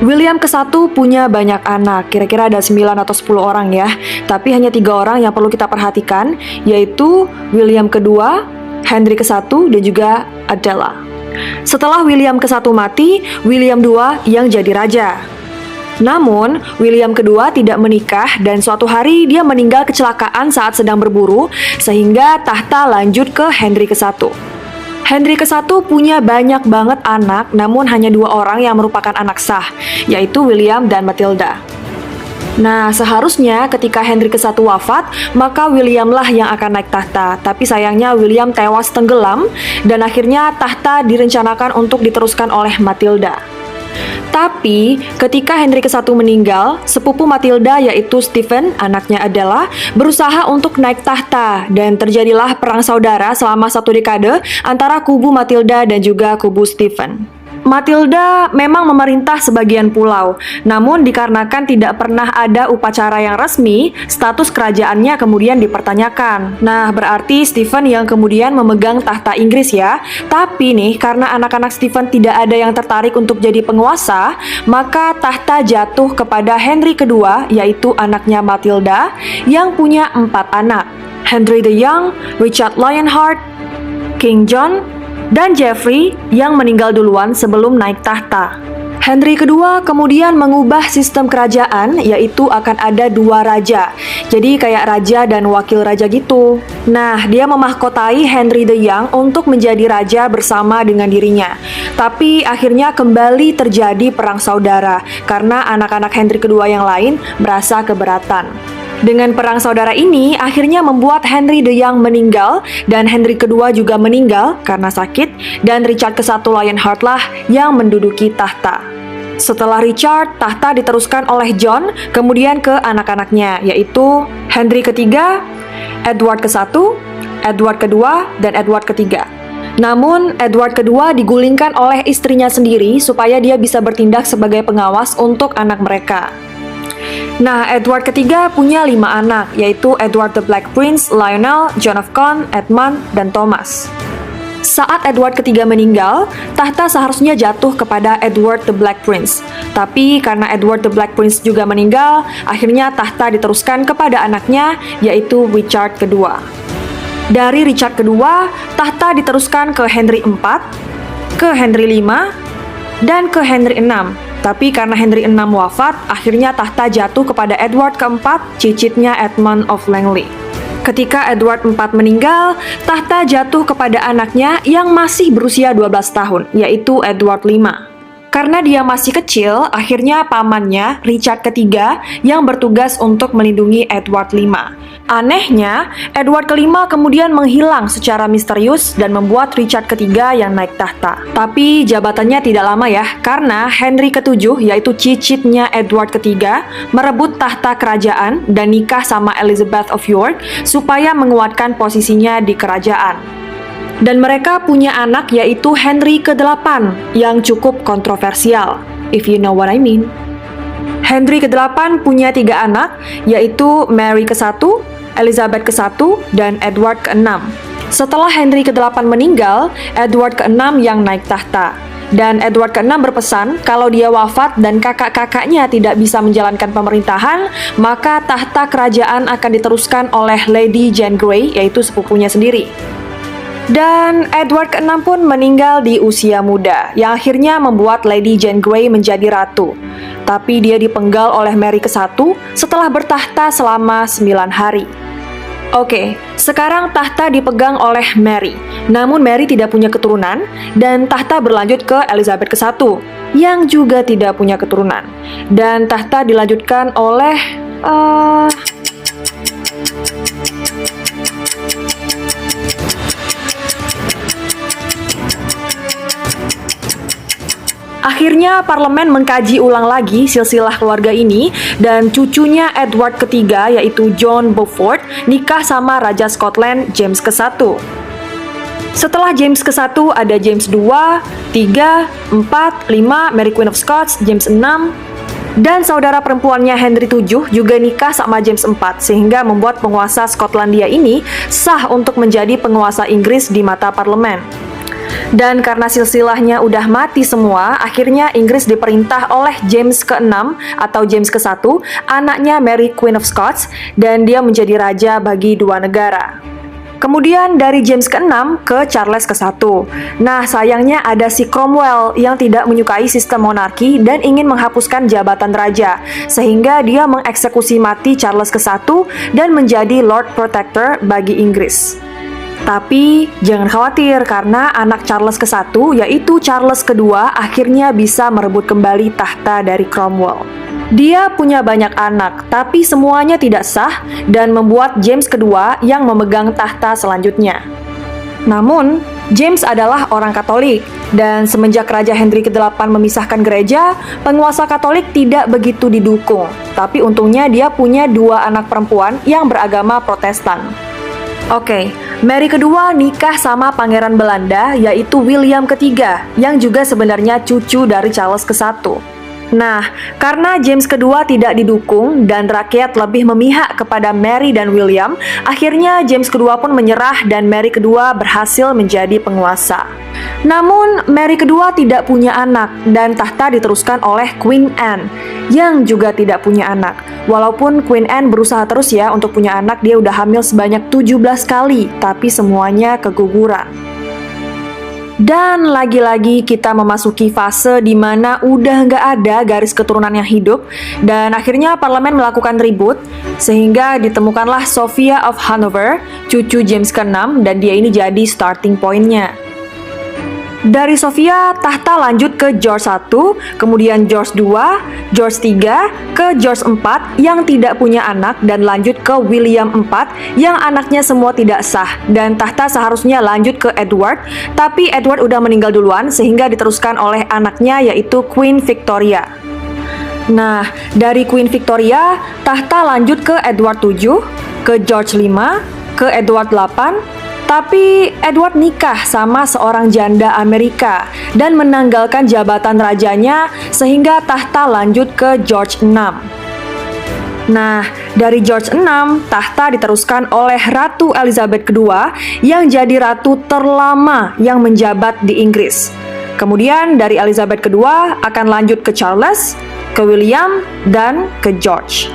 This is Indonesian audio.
William ke-1 punya banyak anak, kira-kira ada 9 atau 10 orang ya. Tapi hanya 3 orang yang perlu kita perhatikan, yaitu William kedua, Henry ke-1, dan juga Adela. Setelah William ke-1 mati, William II yang jadi raja. Namun, William kedua tidak menikah dan suatu hari dia meninggal kecelakaan saat sedang berburu, sehingga tahta lanjut ke Henry ke-1. Henry ke-1 punya banyak banget anak, namun hanya 2 orang yang merupakan anak sah, yaitu William dan Matilda. Nah, seharusnya ketika Henry ke-1 wafat, maka William-lah yang akan naik tahta. Tapi sayangnya William tewas tenggelam, dan akhirnya tahta direncanakan untuk diteruskan oleh Matilda. Tapi, ketika Henry ke-1 meninggal, sepupu Matilda yaitu Stephen, anaknya adalah, berusaha untuk naik tahta dan terjadilah perang saudara selama 1 dekade antara kubu Matilda dan juga kubu Stephen. Matilda memang memerintah sebagian pulau, namun dikarenakan tidak pernah ada upacara yang resmi, status kerajaannya kemudian dipertanyakan. Nah, berarti Stephen yang kemudian memegang tahta Inggris ya. Tapi nih, karena anak-anak Stephen tidak ada yang tertarik untuk jadi penguasa, maka tahta jatuh kepada Henry kedua, yaitu anaknya Matilda, yang punya 4 anak. Henry the Young, Richard Lionheart, King John, dan Geoffrey yang meninggal duluan sebelum naik tahta. Henry kedua kemudian mengubah sistem kerajaan, yaitu akan ada 2 raja. Jadi kayak raja dan wakil raja gitu. Nah, dia memahkotai Henry the Young untuk menjadi raja bersama dengan dirinya. Tapi akhirnya kembali terjadi perang saudara karena anak-anak Henry kedua yang lain merasa keberatan. Dengan perang saudara ini, akhirnya membuat Henry the Young meninggal, dan Henry kedua juga meninggal karena sakit, dan Richard ke-1 Lionheart lah yang menduduki tahta. Setelah Richard, tahta diteruskan oleh John, kemudian ke anak-anaknya, yaitu Henry ketiga, Edward ke-1, Edward kedua, dan Edward ketiga. Namun, Edward kedua digulingkan oleh istrinya sendiri supaya dia bisa bertindak sebagai pengawas untuk anak mereka. Nah, Edward ketiga punya 5 anak, yaitu Edward the Black Prince, Lionel, John of Gaunt, Edmund, dan Thomas. Saat Edward ketiga meninggal, tahta seharusnya jatuh kepada Edward the Black Prince. Tapi karena Edward the Black Prince juga meninggal, akhirnya tahta diteruskan kepada anaknya, yaitu Richard kedua. Dari Richard kedua, tahta diteruskan ke Henry IV, ke Henry V, dan ke Henry VI. Tapi karena Henry VI wafat, akhirnya tahta jatuh kepada Edward keempat, cicitnya Edmund of Langley. Ketika Edward IV meninggal, tahta jatuh kepada anaknya yang masih berusia 12 tahun, yaitu Edward V. Karena dia masih kecil, akhirnya pamannya, Richard ketiga, yang bertugas untuk melindungi Edward V. Anehnya, Edward kelima kemudian menghilang secara misterius dan membuat Richard ketiga yang naik tahta. Tapi jabatannya tidak lama ya, karena Henry ketujuh, yaitu cicitnya Edward ketiga, merebut tahta kerajaan dan nikah sama Elizabeth of York supaya menguatkan posisinya di kerajaan. Dan mereka punya anak yaitu Henry ke-8 yang cukup kontroversial, if you know what I mean. Henry ke-8 punya 3 anak, yaitu Mary ke-1, Elizabeth ke-1, dan Edward ke-6. Setelah Henry ke-8 meninggal, Edward ke-6 yang naik tahta. Dan Edward ke-6 berpesan kalau dia wafat dan kakak-kakaknya tidak bisa menjalankan pemerintahan, maka tahta kerajaan akan diteruskan oleh Lady Jane Grey, yaitu sepupunya sendiri. Dan Edward ke-6 pun meninggal di usia muda, yang akhirnya membuat Lady Jane Grey menjadi ratu. Tapi dia dipenggal oleh Mary ke-1 setelah bertahta selama 9 hari. Oke, sekarang tahta dipegang oleh Mary. Namun Mary tidak punya keturunan, dan tahta berlanjut ke Elizabeth ke-1, yang juga tidak punya keturunan. Dan tahta dilanjutkan oleh... Akhirnya parlemen mengkaji ulang lagi silsilah keluarga ini, dan cucunya Edward ketiga yaitu John Beaufort nikah sama Raja Scotland James ke-1. Setelah James ke-1 ada James II, 3, 4, 5, Mary Queen of Scots, James 6, dan saudara perempuannya Henry VII juga nikah sama James IV, sehingga membuat penguasa Skotlandia ini sah untuk menjadi penguasa Inggris di mata parlemen. Dan karena silsilahnya udah mati semua, akhirnya Inggris diperintah oleh James ke-6 atau James ke-1, anaknya Mary Queen of Scots, dan dia menjadi raja bagi dua negara. Kemudian dari James ke-6 ke Charles ke-1. Nah, sayangnya ada si Cromwell yang tidak menyukai sistem monarki dan ingin menghapuskan jabatan raja, sehingga dia mengeksekusi mati Charles ke-1 dan menjadi Lord Protector bagi Inggris. Tapi jangan khawatir karena anak Charles ke-1 yaitu Charles kedua akhirnya bisa merebut kembali tahta dari Cromwell. Dia punya banyak anak, tapi semuanya tidak sah dan membuat James kedua yang memegang tahta selanjutnya. Namun, James adalah orang Katolik, dan semenjak Raja Henry ke-8 memisahkan gereja, penguasa Katolik tidak begitu didukung. Tapi untungnya dia punya dua anak perempuan yang beragama Protestan. Oke, Mary kedua nikah sama pangeran Belanda yaitu William ketiga, yang juga sebenarnya cucu dari Charles ke-1. Nah, karena James kedua tidak didukung dan rakyat lebih memihak kepada Mary dan William, akhirnya James kedua pun menyerah dan Mary kedua berhasil menjadi penguasa. Namun, Mary kedua tidak punya anak dan tahta diteruskan oleh Queen Anne yang juga tidak punya anak. Walaupun Queen Anne berusaha terus ya untuk punya anak, dia udah hamil sebanyak 17 kali, tapi semuanya keguguran. Dan lagi-lagi kita memasuki fase di mana udah nggak ada garis keturunan yang hidup, dan akhirnya parlemen melakukan ribut, sehingga ditemukanlah Sophia of Hanover, cucu James ke-6, dan dia ini jadi starting point-nya. Dari Sophia, tahta lanjut ke George I, kemudian George II, George III, ke George IV yang tidak punya anak, dan lanjut ke William IV yang anaknya semua tidak sah, dan tahta seharusnya lanjut ke Edward, tapi Edward udah meninggal duluan sehingga diteruskan oleh anaknya yaitu Queen Victoria. Nah, dari Queen Victoria, tahta lanjut ke Edward VII, ke George V, ke Edward VIII, tapi Edward nikah sama seorang janda Amerika dan menanggalkan jabatan rajanya sehingga tahta lanjut ke George VI. Nah, dari George VI, tahta diteruskan oleh Ratu Elizabeth II yang jadi ratu terlama yang menjabat di Inggris. Kemudian dari Elizabeth II akan lanjut ke Charles, ke William, dan ke George.